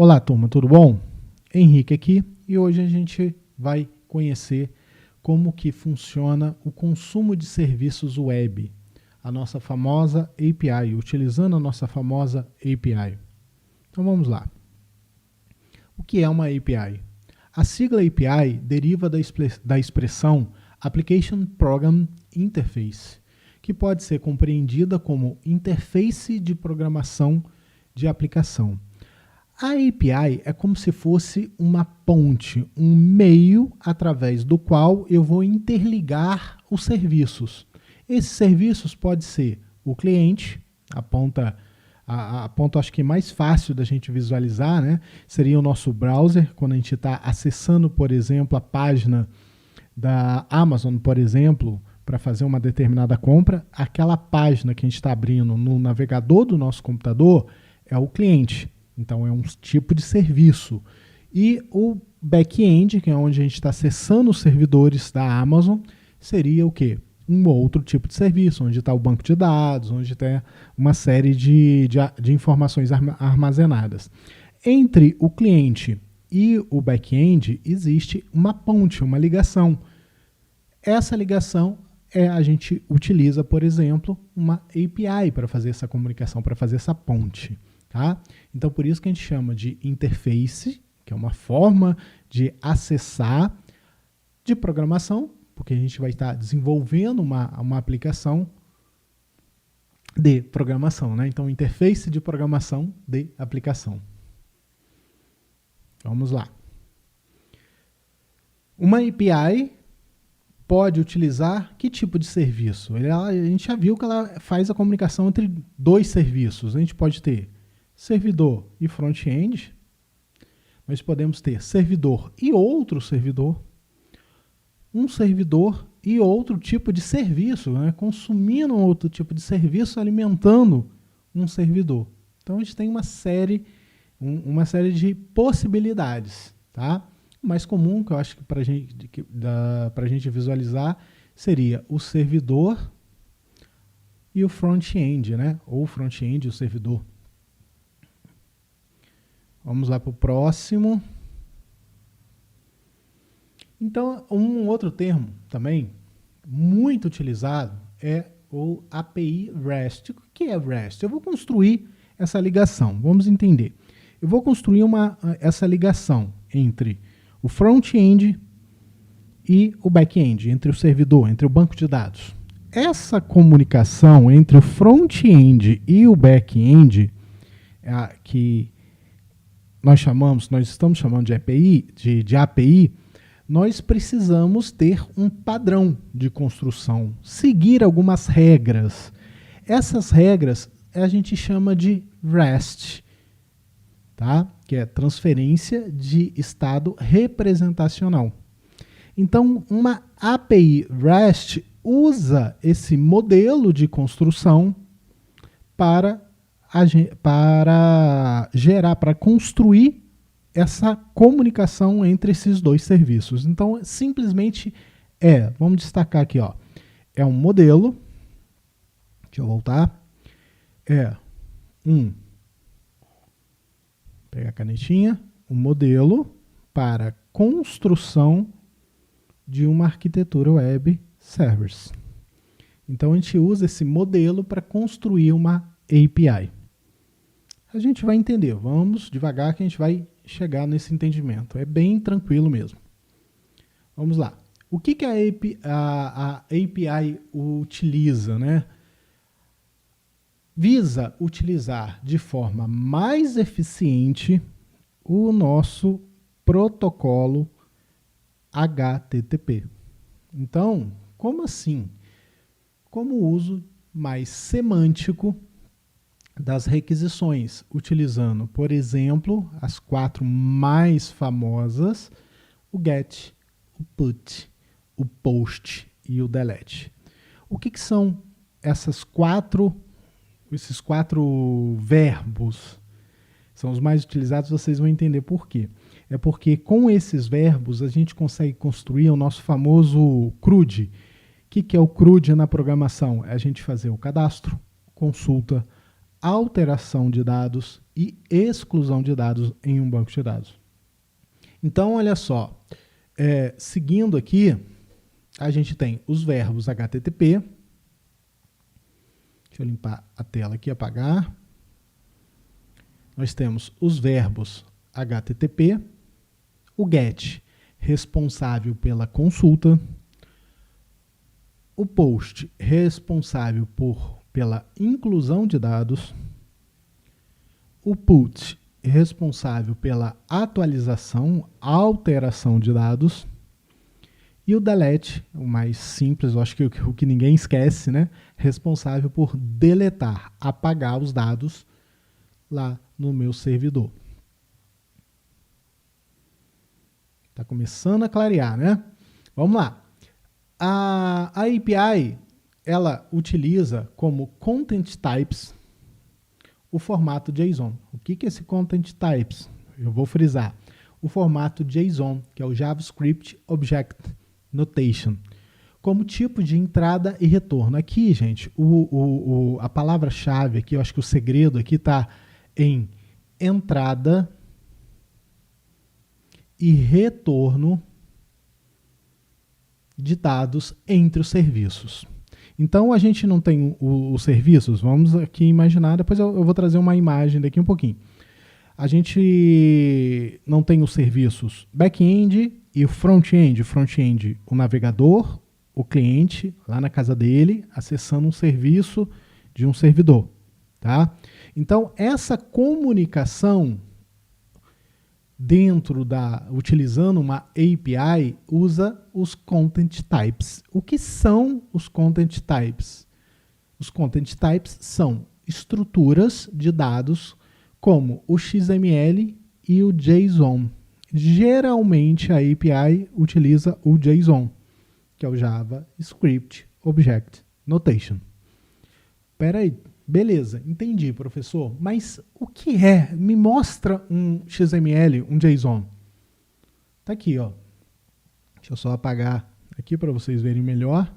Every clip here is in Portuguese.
Olá, turma, tudo bom? Henrique aqui e hoje a gente vai conhecer como que funciona o consumo de serviços web, a nossa famosa API, utilizando a nossa famosa API. Então vamos lá. O que é uma API? A sigla API deriva da expressão Application Program Interface, que pode ser compreendida como interface de programação de aplicação. A API é como se fosse uma ponte, um meio através do qual eu vou interligar os serviços. Esses serviços pode ser o cliente, a ponta acho que mais fácil da gente visualizar, né? Seria o nosso browser, quando a gente está acessando, por exemplo, a página da Amazon, por exemplo, para fazer uma determinada compra, aquela página que a gente está abrindo no navegador do nosso computador é o cliente. Então é um tipo de serviço. E o back-end, que é onde a gente está acessando os servidores da Amazon, seria o quê? Um outro tipo de serviço, onde está o banco de dados, onde tem uma série de informações armazenadas. Entre o cliente e o back-end existe uma ponte, uma ligação. Essa ligação a gente utiliza, por exemplo, uma API para fazer essa comunicação, para fazer essa ponte. Tá? Então, por isso que a gente chama de interface, que é uma forma de acessar de programação, porque a gente vai estar desenvolvendo uma aplicação de programação, né? Então, interface de programação de aplicação. Vamos lá. Uma API pode utilizar que tipo de serviço? A gente já viu que ela faz a comunicação entre dois serviços. A gente pode ter servidor e front-end, nós podemos ter servidor e outro servidor, um servidor e outro tipo de serviço, né? Consumindo outro tipo de serviço, alimentando um servidor. Então a gente tem uma série de possibilidades. Tá? O mais comum, que eu acho que para a gente visualizar, seria o servidor e o front-end, né? Ou o front-end e o servidor. Vamos lá para o próximo. Então, um outro termo também muito utilizado é o API REST. O que é REST? Eu vou construir essa ligação. Vamos entender. Eu vou construir essa ligação entre o front-end e o back-end, entre o servidor, entre o banco de dados. Essa comunicação entre o front-end e o back-end, que nós estamos chamando de API, nós precisamos ter um padrão de construção, seguir algumas regras. Essas regras a gente chama de REST, tá? Que é transferência de estado representacional. Então, uma API REST usa esse modelo de construção para construir essa comunicação entre esses dois serviços. Então, simplesmente vamos destacar aqui, ó, é um modelo, deixa eu voltar, pegar a canetinha, um modelo para construção de uma arquitetura web service. Então, a gente usa esse modelo para construir uma API. A gente vai entender, vamos devagar que a gente vai chegar nesse entendimento. É bem tranquilo mesmo. Vamos lá. O que a API utiliza, né? Visa utilizar de forma mais eficiente o nosso protocolo HTTP. Então, como assim? Como uso mais semântico das requisições, utilizando, por exemplo, as 4 mais famosas, o GET, o PUT, o POST e o DELETE. O que são esses 4 verbos? São os mais utilizados, vocês vão entender por quê. É porque com esses verbos a gente consegue construir o nosso famoso CRUD. O que é o CRUD na programação? É a gente fazer o cadastro, consulta, alteração de dados e exclusão de dados em um banco de dados. Então, olha só, seguindo aqui, a gente tem os verbos HTTP. Deixa eu limpar a tela aqui, apagar. Nós temos os verbos HTTP, o GET, responsável pela consulta, o POST, responsável pela inclusão de dados, o PUT, responsável pela atualização, alteração de dados, e o DELETE, o mais simples, eu acho que o que ninguém esquece, né? Responsável por deletar, apagar os dados lá no meu servidor. Está começando a clarear, né? Vamos lá. A API, ela utiliza como Content Types o formato JSON. O que é esse Content Types? Eu vou frisar. O formato JSON, que é o JavaScript Object Notation, como tipo de entrada e retorno. Aqui, gente, a palavra-chave aqui, eu acho que o segredo aqui está em entrada e retorno de dados entre os serviços. Então, a gente não tem os serviços, vamos aqui imaginar, depois eu vou trazer uma imagem daqui um pouquinho. A gente não tem os serviços back-end e o front-end. Front-end, o navegador, o cliente, lá na casa dele, acessando um serviço de um servidor. Tá? Então, essa comunicação utilizando uma API, usa os Content Types. O que são os Content Types? Os Content Types são estruturas de dados como o XML e o JSON. Geralmente, a API utiliza o JSON, que é o JavaScript Object Notation. Espera aí. Beleza, entendi, professor. Mas o que é? Me mostra um XML, um JSON. Tá aqui, ó. Deixa eu só apagar aqui para vocês verem melhor.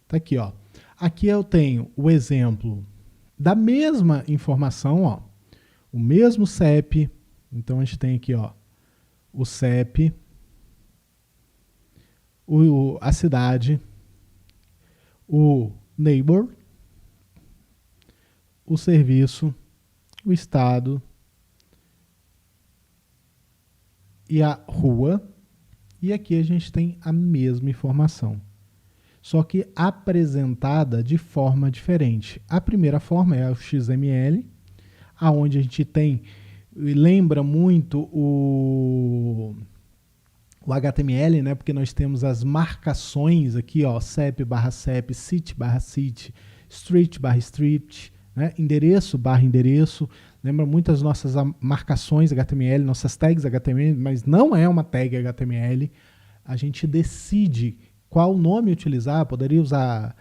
Tá aqui, ó. Aqui eu tenho o exemplo da mesma informação, ó. O mesmo CEP. Então a gente tem aqui, ó, o CEP, a cidade, o neighbor, o serviço, o estado e a rua. E aqui a gente tem a mesma informação, só que apresentada de forma diferente. A primeira forma é o XML, aonde a gente tem, lembra muito o HTML, né? Porque nós temos as marcações aqui, ó, CEP barra CEP, city barra city, street barra street, né? Endereço barra endereço. Lembra muito as nossas marcações HTML, nossas tags HTML, mas não é uma tag HTML. A gente decide qual nome utilizar. Poderia usar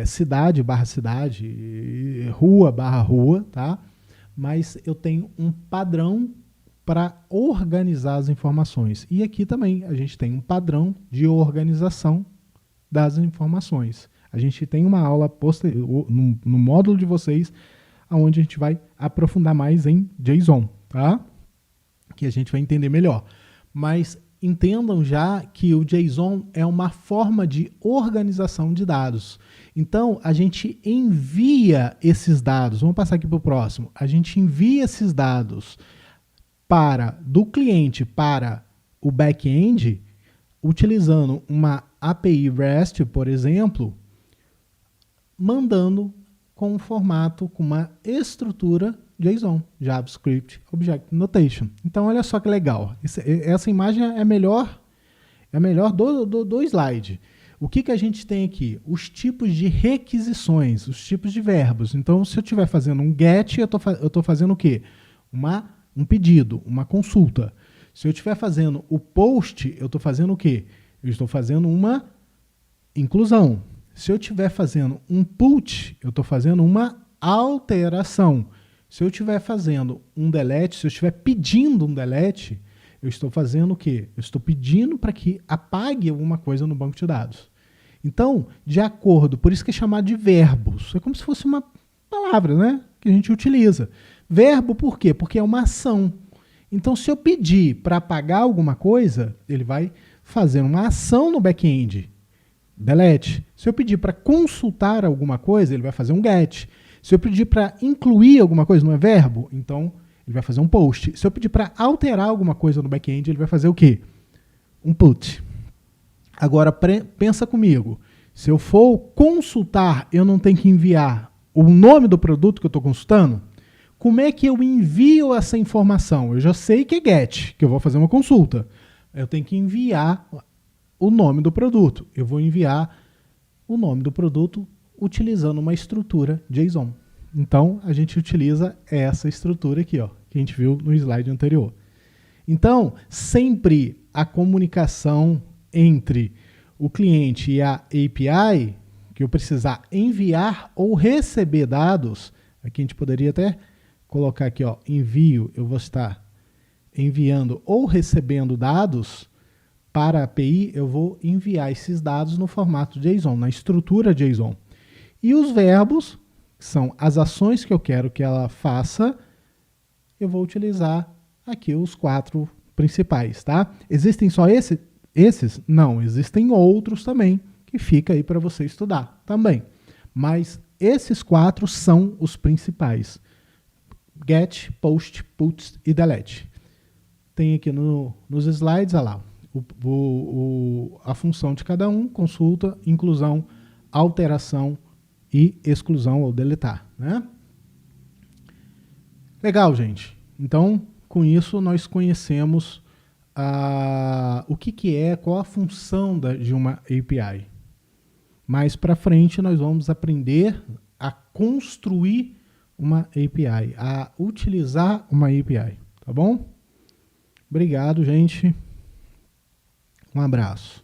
cidade barra cidade, rua barra rua, tá? Mas eu tenho um padrão para organizar as informações. E aqui também a gente tem um padrão de organização das informações. A gente tem uma aula posterior, no módulo de vocês, onde a gente vai aprofundar mais em JSON, tá? Que a gente vai entender melhor. Mas entendam já que o JSON é uma forma de organização de dados. Então, a gente envia esses dados, vamos passar aqui para o próximo, a gente envia esses dados do cliente para o back-end, utilizando uma API REST, por exemplo, mandando com um formato, com uma estrutura JSON, JavaScript Object Notation. Então, olha só que legal. Essa imagem é a melhor do slide. O que a gente tem aqui? Os tipos de requisições, os tipos de verbos. Então, se eu estiver fazendo um GET, eu estou fazendo o quê? Um pedido, uma consulta. Se eu estiver fazendo o POST, eu estou fazendo o quê? Eu estou fazendo uma inclusão. Se eu estiver fazendo um PUT, eu estou fazendo uma alteração. Se eu estiver fazendo um delete, se eu estiver pedindo um delete, eu estou fazendo o quê? Eu estou pedindo para que apague alguma coisa no banco de dados. Então, de acordo, por isso que é chamado de verbos. É como se fosse uma palavra, né, que a gente utiliza. Verbo por quê? Porque é uma ação. Então, se eu pedir para apagar alguma coisa, ele vai fazer uma ação no back-end, delete. Se eu pedir para consultar alguma coisa, ele vai fazer um get. Se eu pedir para incluir alguma coisa, não é verbo? Então, ele vai fazer um post. Se eu pedir para alterar alguma coisa no back-end, ele vai fazer o quê? Um put. Agora, pensa comigo. Se eu for consultar, eu não tenho que enviar o nome do produto que eu estou consultando? Como é que eu envio essa informação? Eu já sei que é get, que eu vou fazer uma consulta. Eu tenho que enviar o nome do produto. Eu vou enviar o nome do produto utilizando uma estrutura JSON. Então, a gente utiliza essa estrutura aqui, ó, que a gente viu no slide anterior. Então, sempre a comunicação entre o cliente e a API, que eu precisar enviar ou receber dados, aqui a gente poderia até colocar aqui, ó, envio, eu vou estar enviando ou recebendo dados para a API, eu vou enviar esses dados no formato JSON, na estrutura JSON. E os verbos, que são as ações que eu quero que ela faça, eu vou utilizar aqui os 4 principais, tá? Existem só esses? Não, existem outros também, que fica aí para você estudar também. Mas esses 4 são os principais. Get, post, put e delete. Tem aqui nos slides, olha lá, a função de cada um, consulta, inclusão, alteração e exclusão ou deletar, né? Legal, gente. Então, com isso, nós conhecemos o que é, qual a função de uma API. Mais para frente, nós vamos aprender a construir uma API, a utilizar uma API, tá bom? Obrigado, gente. Um abraço.